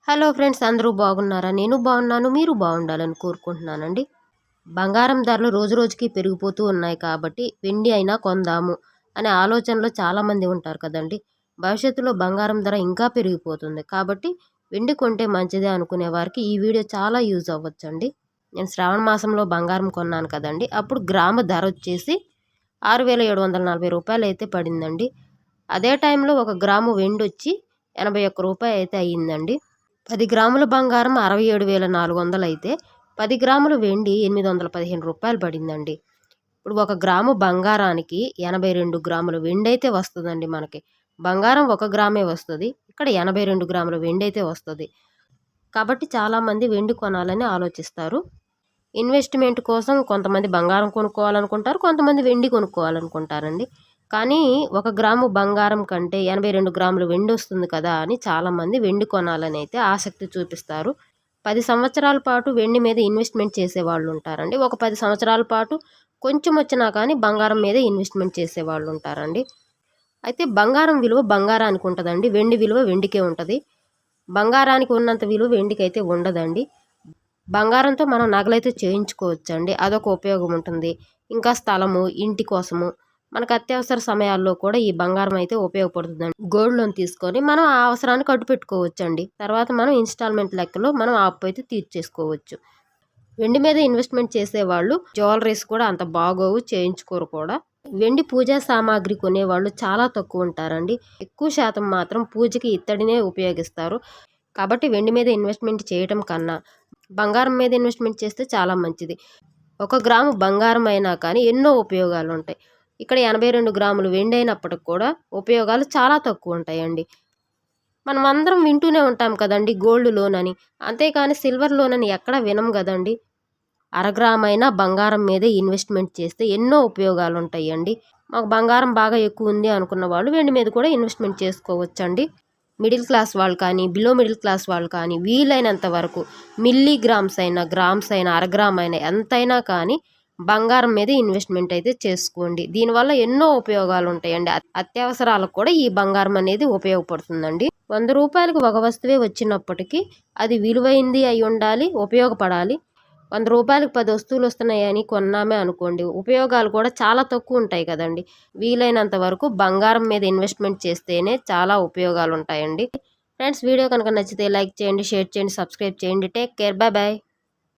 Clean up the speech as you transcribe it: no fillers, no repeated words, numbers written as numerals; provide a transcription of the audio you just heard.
Hello friends, అందరూ బాగున్నారా? నేను బాగున్నాను. మీరు బాగుండాలని కోరుకుంటున్నానండి. బంగారం ధరలు రోజు రోజుకి పెరిగిపోతూ ఉన్నాయి కాబట్టి వెండి అయినా కొందాము అనే ఆలోచనలో చాలామంది ఉంటారు కదండి. భవిష్యత్తులో బంగారం ధర ఇంకా పెరిగిపోతుంది కాబట్టి వెండి కొంటే మంచిదే అనుకునే వారికి ఈ వీడియో చాలా యూజ్ అవ్వచ్చండి. నేను శ్రావణ మాసంలో బంగారం కొన్నాను కదండి. అప్పుడు గ్రాము ధర వచ్చేసి 6,740 రూపాయలు అయితే పడిందండి. అదే టైంలో ఒక గ్రాము వెండి వచ్చి 81 రూపాయలు అయితే అయ్యిందండి. 10 గ్రాముల బంగారం 67,400 అయితే 10 గ్రాముల వెండి 815 రూపాయలు పడిందండి. ఇప్పుడు ఒక గ్రాము బంగారానికి 82 గ్రాముల వెండి అయితే వస్తుందండి. మనకి బంగారం 1 గ్రామే వస్తుంది, ఇక్కడ 82 గ్రాముల వెండి అయితే వస్తుంది. కాబట్టి చాలామంది వెండి కొనాలని ఆలోచిస్తారు. ఇన్వెస్ట్మెంట్ కోసం కొంతమంది బంగారం కొనుక్కోవాలనుకుంటారు, కొంతమంది వెండి కొనుక్కోవాలనుకుంటారండి. కానీ 1 గ్రాము బంగారం కంటే 82 గ్రాములు వెండి వస్తుంది కదా అని చాలామంది వెండి కొనాలని అయితే ఆసక్తి చూపిస్తారు. 10 సంవత్సరాల పాటు వెండి మీద ఇన్వెస్ట్మెంట్ చేసేవాళ్ళు ఉంటారండి. ఒక 10 సంవత్సరాల పాటు కొంచెం వచ్చినా కానీ బంగారం మీదే ఇన్వెస్ట్మెంట్ చేసేవాళ్ళు ఉంటారండి. అయితే బంగారం విలువ బంగారానికి ఉంటుందండి, వెండి విలువ వెండికే ఉంటుంది. బంగారానికి ఉన్నంత విలువ వెండికి అయితే ఉండదండి. బంగారంతో మనం నగలైతే చేయించుకోవచ్చండి, అదొక ఉపయోగం ఉంటుంది. ఇంకా స్థలము, ఇంటి కోసము, మనకు అత్యవసర సమయాల్లో కూడా ఈ బంగారం అయితే ఉపయోగపడుతుందండి. గోల్డ్ లోన్ తీసుకొని మనం ఆ అవసరాన్ని కట్టు పెట్టుకోవచ్చండి. తర్వాత మనం ఇన్స్టాల్మెంట్ లెక్కలో మనం ఆ అప్పు అయితే తీర్చేసుకోవచ్చు. వెండి మీద ఇన్వెస్ట్మెంట్ చేసేవాళ్ళు జ్యువెలరీస్ కూడా అంత బాగోవు, చేయించుకోరు కూడా. వెండి పూజా సామాగ్రి కొనేవాళ్ళు చాలా తక్కువ ఉంటారండి. ఎక్కువ శాతం మాత్రం పూజకి ఇత్తడినే ఉపయోగిస్తారు. కాబట్టి వెండి మీద ఇన్వెస్ట్మెంట్ చేయటం కన్నా బంగారం మీద ఇన్వెస్ట్మెంట్ చేస్తే చాలా మంచిది. 1 గ్రాము బంగారం అయినా కానీ ఎన్నో ఉపయోగాలు ఉంటాయి. ఇక్కడ 82 గ్రాములు వెండి అయినప్పటికి కూడా ఉపయోగాలు చాలా తక్కువ ఉంటాయండి. మనం అందరం వింటూనే ఉంటాం కదండి గోల్డ్ లోన్ అని, అంతేకాని సిల్వర్ లోన్ అని ఎక్కడా వినం కదండి. అరగ్రామైనా బంగారం మీదే ఇన్వెస్ట్మెంట్ చేస్తే ఎన్నో ఉపయోగాలు ఉంటాయండి. మాకు బంగారం బాగా ఎక్కువ ఉంది అనుకున్న వాళ్ళు వెండి మీద కూడా ఇన్వెస్ట్మెంట్ చేసుకోవచ్చండి. మిడిల్ క్లాస్ వాళ్ళు కానీ, బిలో మిడిల్ క్లాస్ వాళ్ళు కానీ వీలైనంత వరకు మిల్లీగ్రామ్స్ అయినా, గ్రామ్స్ అయినా, అరగ్రామ్ అయినా ఎంతైనా కానీ బంగారం మీద ఇన్వెస్ట్మెంట్ అయితే చేసుకోండి. దీనివల్ల ఎన్నో ఉపయోగాలు ఉంటాయండి. అత్యవసరాలకు కూడా ఈ బంగారం అనేది ఉపయోగపడుతుందండి. 100 రూపాయలకు ఒక వస్తువే వచ్చినప్పటికీ అది విలువైంది అయి ఉండాలి, ఉపయోగపడాలి. 100 రూపాయలకు 10 వస్తువులు వస్తున్నాయని కొన్నామే అనుకోండి, ఉపయోగాలు కూడా చాలా తక్కువ ఉంటాయి కదండి. వీలైనంత వరకు బంగారం మీద ఇన్వెస్ట్మెంట్ చేస్తేనే చాలా ఉపయోగాలు ఉంటాయండి. ఫ్రెండ్స్, వీడియో కనుక నచ్చితే లైక్ చేయండి, షేర్ చేయండి, సబ్స్క్రైబ్ చేయండి. Take care, bye bye.